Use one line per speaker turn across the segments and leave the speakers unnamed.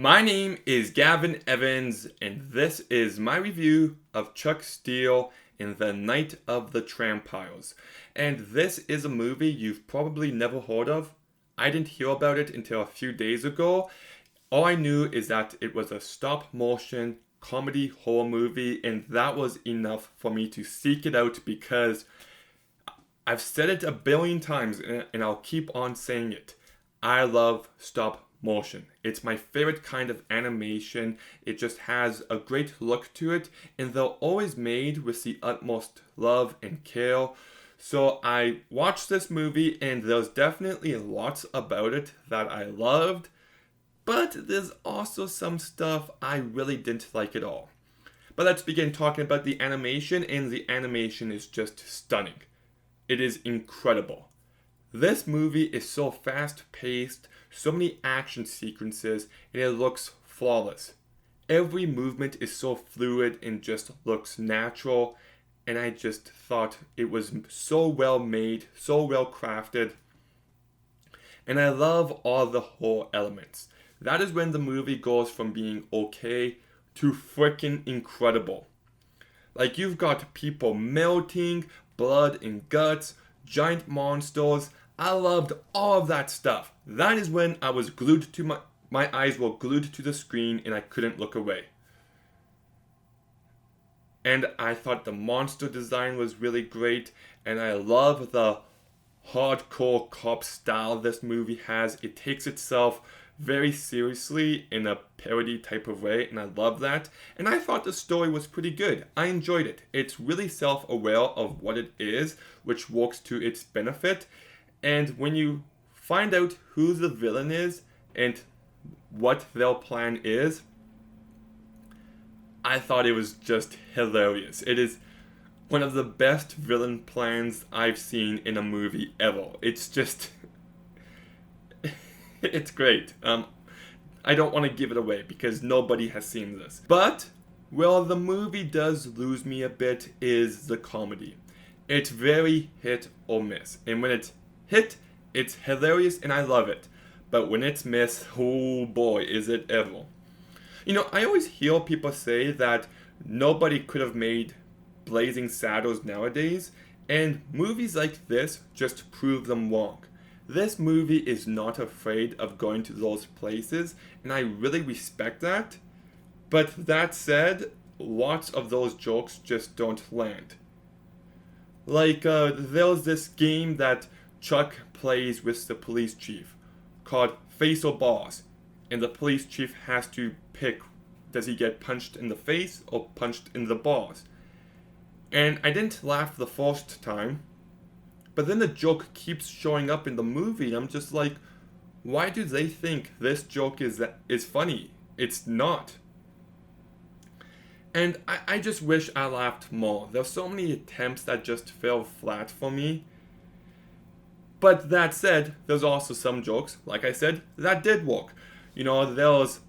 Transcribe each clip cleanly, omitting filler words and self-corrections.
My name is Gavin Evans, and this is my review of Chuck Steele in The Night of the Trampires. And this is a movie you've probably never heard of. I didn't hear about it until a few days ago. All I knew is that it was a stop motion comedy horror movie, and that was enough for me to seek it out because I've said it a billion times and I'll keep on saying it. I love stop motion. It's my favorite kind of animation. It just has a great look to it, and they're always made with the utmost love and care. So I watched this movie, and there's definitely lots about it that I loved, but there's also some stuff I really didn't like at all. But let's begin talking about the animation, and the animation is just stunning. It is incredible. This movie is so fast paced, so many action sequences, and it looks flawless. Every movement is so fluid and just looks natural, and I just thought it was so well made, so well crafted. And I love all the horror elements. That is when the movie goes from being okay to freaking incredible. Like, you've got people melting, blood and guts, giant monsters. I loved all of that stuff. That is when I was glued to my eyes were glued to the screen and I couldn't look away. And I thought the monster design was really great, and I love the hardcore cop style this movie has. It takes itself very seriously in a parody type of way, and I love that. And I thought the story was pretty good. I enjoyed it. It's really self-aware of what it is, which works to its benefit. And when you find out who the villain is and what their plan is, I thought it was just hilarious. It is one of the best villain plans I've seen in a movie ever. It's just it's great. I don't want to give it away because nobody has seen this. But where the movie does lose me a bit is the comedy. It's very hit or miss. And when it's hit, it's hilarious and I love it. But when it's miss, oh boy, is it ever. You know, I always hear people say that nobody could have made Blazing Saddles nowadays, and movies like this just prove them wrong. This movie is not afraid of going to those places, and I really respect that. But that said, lots of those jokes just don't land. Like, there's this game that Chuck plays with the police chief called Face or Boss, and the police chief has to pick, does he get punched in the face or punched in the balls? And I didn't laugh the first time, but then the joke keeps showing up in the movie, and I'm just like, why do they think this joke is funny? It's not. And I just wish I laughed more. There's so many attempts that just fell flat for me. But that said, there's also some jokes, like I said, that did work. You know, there was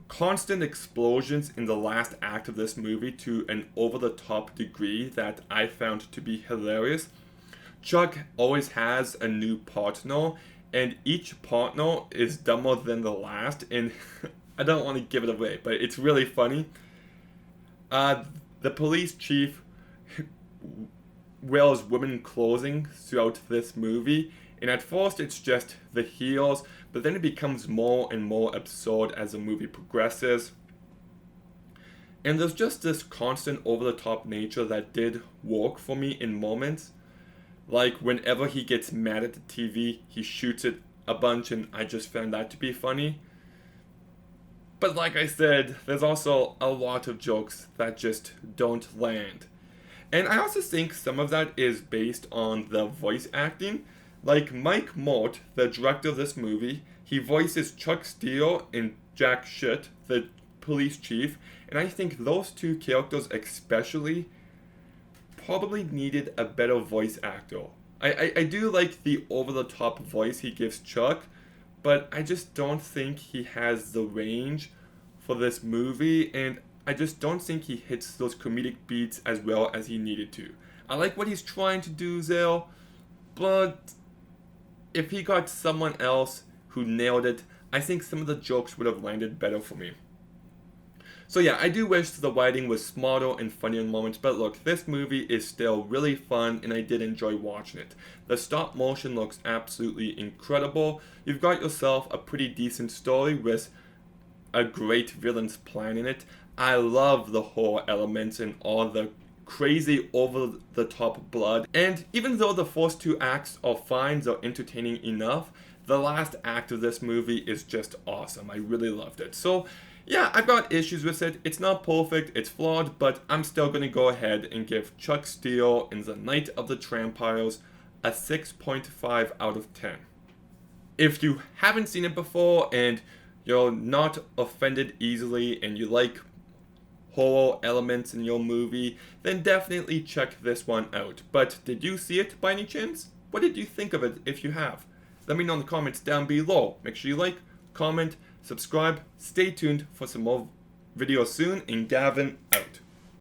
constant explosions in the last act of this movie to an over-the-top degree that I found to be hilarious. Chuck always has a new partner, and each partner is dumber than the last, and I don't want to give it away, but it's really funny. The police chief wears women clothing throughout this movie, and at first it's just the heels, but then it becomes more and more absurd as the movie progresses. And there's just this constant over-the-top nature that did work for me in moments. Like whenever he gets mad at the TV, he shoots it a bunch, and I just found that to be funny. But like I said, there's also a lot of jokes that just don't land. And I also think some of that is based on the voice acting. Like Mike Mort, the director of this movie, he voices Chuck Steele and Jack Shit, the police chief, and I think those two characters especially probably needed a better voice actor. I do like the over-the-top voice he gives Chuck, but I just don't think he has the range for this movie, and I just don't think he hits those comedic beats as well as he needed to. I like what he's trying to do there, but if he got someone else who nailed it, I think some of the jokes would have landed better for me. So yeah, I do wish the writing was smarter and funnier in moments, but look, this movie is still really fun and I did enjoy watching it. The stop motion looks absolutely incredible. You've got yourself a pretty decent story with a great villain's plan in it. I love the horror elements and all the crazy over the top blood. And even though the first two acts are fine, they're entertaining enough, the last act of this movie is just awesome. I really loved it. So yeah, I've got issues with it. It's not perfect, it's flawed, but I'm still going to go ahead and give Chuck Steele in The Night of the Trampires a 6.5 out of 10. If you haven't seen it before and you're not offended easily and you like horror elements in your movie, then definitely check this one out. But did you see it by any chance? What did you think of it if you have? Let me know in the comments down below. Make sure you like, comment, subscribe, stay tuned for some more videos soon, and Gavin out.